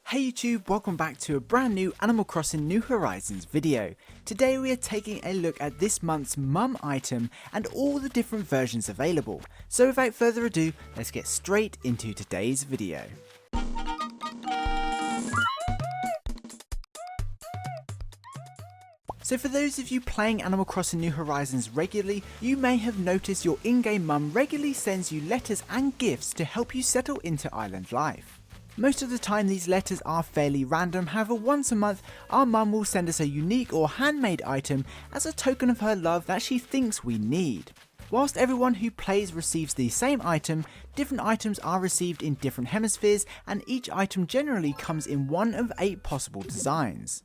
Hey YouTube, welcome back to a brand new Animal Crossing New Horizons video. Today we are taking a look at this month's mum item and all the different versions available. So without further ado, let's get straight into today's video. So for those of you playing Animal Crossing New Horizons regularly, you may have noticed your in-game mum regularly sends you letters and gifts to help you settle into island life. Most of the time these letters are fairly random, however once a month our mum will send us a unique or handmade item as a token of her love that she thinks we need. Whilst everyone who plays receives the same item, different items are received in different hemispheres and each item generally comes in one of 8 possible designs.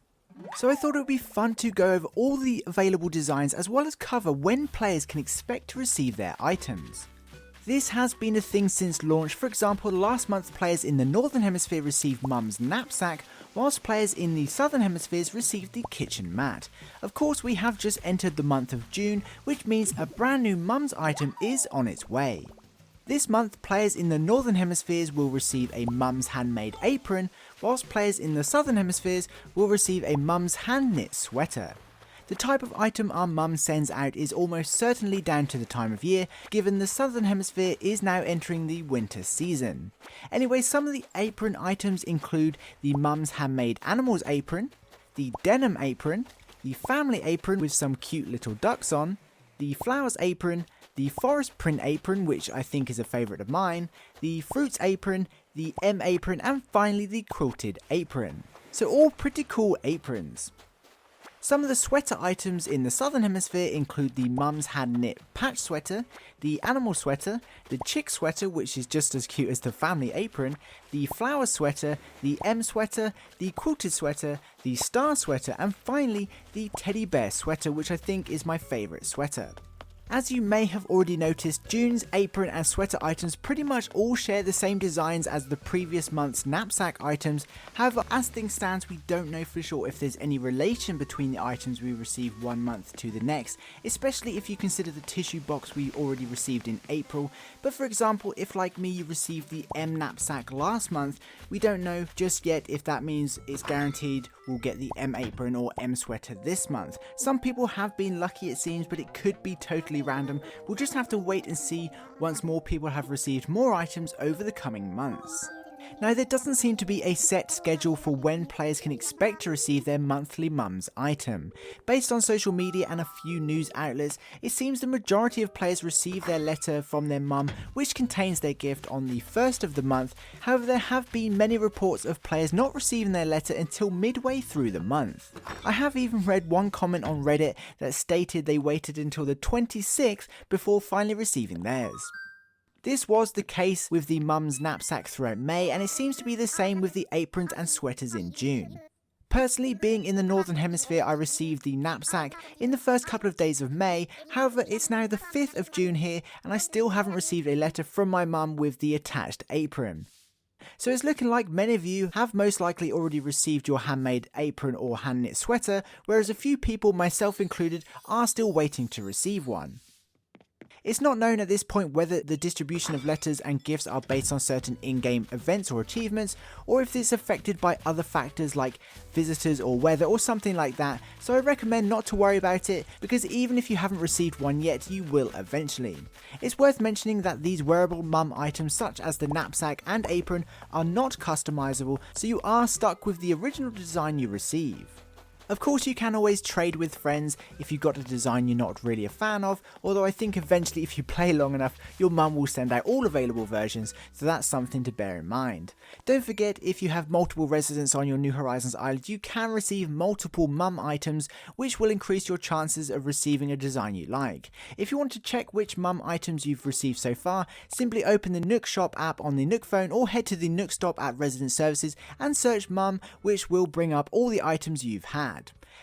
So I thought it would be fun to go over all the available designs as well as cover when players can expect to receive their items. This has been a thing since launch. For example, last month players in the Northern Hemisphere received Mum's knapsack, whilst players in the Southern Hemispheres received the kitchen mat. Of course, we have just entered the month of June, which means a brand new Mum's item is on its way. This month, players in the Northern Hemispheres will receive a Mum's handmade apron, whilst players in the Southern Hemispheres will receive a Mum's hand knit sweater. The type of item our mum sends out is almost certainly down to the time of year, given the Southern Hemisphere is now entering the winter season. Anyway, some of the apron items include the Mum's handmade animals apron, the denim apron, the family apron with some cute little ducks on, the flowers apron, the forest print apron, which I think is a favourite of mine, the fruits apron, the M apron, and finally the quilted apron. So all pretty cool aprons. Some of the sweater items in the Southern Hemisphere include the Mum's hand knit patch sweater, the animal sweater, the chick sweater which is just as cute as the family apron, the flower sweater, the M sweater, the quilted sweater, the star sweater, and finally the teddy bear sweater, which I think is my favourite sweater. As you may have already noticed, June's apron and sweater items pretty much all share the same designs as the previous month's knapsack items. However, as things stand, we don't know for sure if there's any relation between the items we receive one month to the next, especially if you consider the tissue box we already received in April. But for example, if like me you received the M knapsack last month, we don't know just yet if that means it's guaranteed we'll get the M apron or M sweater this month. Some people have been lucky it seems, but it could be totally random. We'll just have to wait and see once more people have received more items over the coming months. Now there doesn't seem to be a set schedule for when players can expect to receive their monthly Mum's item. Based on social media and a few news outlets, it seems the majority of players receive their letter from their mum which contains their gift on the 1st of the month. However, there have been many reports of players not receiving their letter until midway through the month. I have even read one comment on Reddit that stated they waited until the 26th before finally receiving theirs. This was the case with the Mum's knapsack throughout May, and it seems to be the same with the aprons and sweaters in June. Personally, being in the Northern Hemisphere, I received the knapsack in the first couple of days of May. However, it's now the 5th of June here and I still haven't received a letter from my mum with the attached apron. So it's looking like many of you have most likely already received your handmade apron or hand knit sweater, whereas a few people, myself included, are still waiting to receive one. It's not known at this point whether the distribution of letters and gifts are based on certain in-game events or achievements, or if it's affected by other factors like visitors or weather or something like that, so I recommend not to worry about it because even if you haven't received one yet, you will eventually. It's worth mentioning that these wearable mum items such as the knapsack and apron are not customizable, so you are stuck with the original design you receive. Of course you can always trade with friends if you got a design you're not really a fan of, although I think eventually if you play long enough your mum will send out all available versions, so that's something to bear in mind. Don't forget, if you have multiple residents on your New Horizons island, you can receive multiple mum items which will increase your chances of receiving a design you like. If you want to check which mum items you've received so far, simply open the Nook Shop app on the Nook phone or head to the Nook Stop at Resident Services and search mum, which will bring up all the items you've had.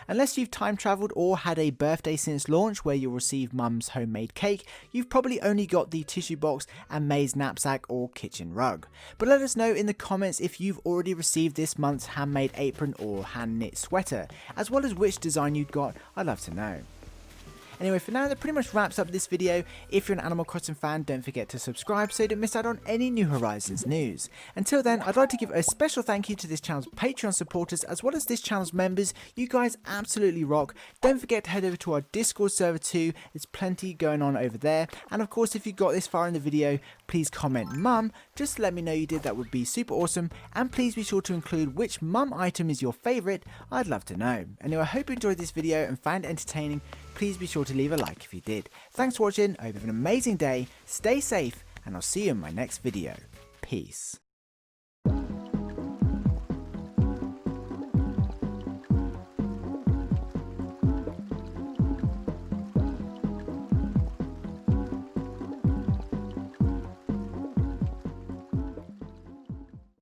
Unless you've time travelled or had a birthday since launch where you'll receive mum's homemade cake, you've probably only got the tissue box and May's knapsack or kitchen rug. But let us know in the comments if you've already received this month's handmade apron or hand knit sweater, as well as which design you've got. I'd love to know. Anyway, for now, that pretty much wraps up this video. If you're an Animal Crossing fan, don't forget to subscribe so you don't miss out on any New Horizons news. Until then, I'd like to give a special thank you to this channel's Patreon supporters as well as this channel's members. You guys absolutely rock. Don't forget to head over to our Discord server too. There's plenty going on over there. And of course, if you got this far in the video, please comment mum, just to let me know you did. That would be super awesome. And please be sure to include which mum item is your favourite. I'd love to know. Anyway, I hope you enjoyed this video and found it entertaining. Please be sure to leave a like if you did. Thanks for watching. I hope you have an amazing day. Stay safe and I'll see you in my next video. Peace.